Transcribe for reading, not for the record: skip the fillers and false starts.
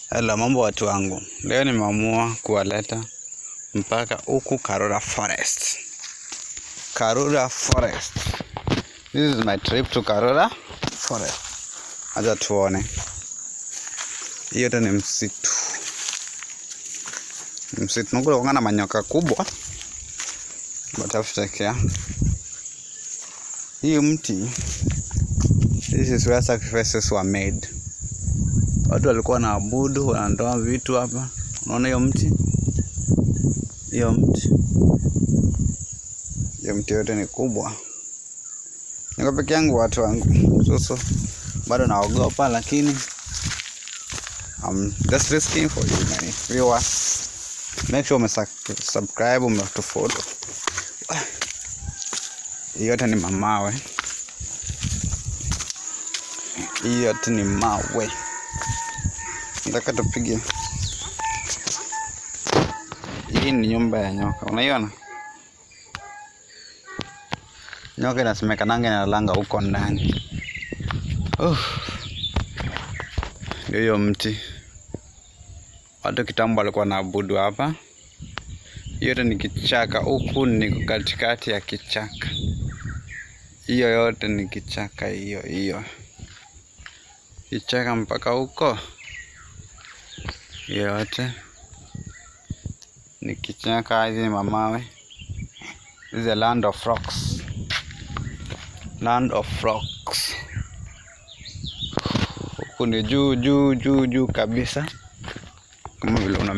Hello mambo watu wangu. Leo nimeamua kuwaleta mpaka huku Karura Forest. Karura Forest. This is my trip to Karura Forest. Acha tuone. Hiyo ni msitu. Msitu nukula kungana manyoka kubwa. But have to take care. Hii mti. This is where sacrifices were made. Watu walikuwa na abudu, wanandoa vitu hapa. Unaona hiyo mti? Hiyo mti yote ni kubwa. Niko peke yangu watu wangu. So bado naogopa lakini I'm just risking for you many viewers. Make sure subscribe, to follow. Hiyo yote ni mamawe. Hiyo yote ni mawe. Nataka tupige. Hii ni nyumba ya nyoka. Unaiona? Nyoka inasemekananga inalanga huko ndani. Hiyo mti. Watu kitambo walikuwa wanaabudu hapa. Yote ni kichaka, huku ni katikati ya kichaka. Hiyo yote ni kichaka hiyo. Kichaka mpaka huko. Yote ni kichaka, hizi ni mamawe. This is a land of rocks. Land of rocks. Huku ni juu kabisa. Kama vile unamiona.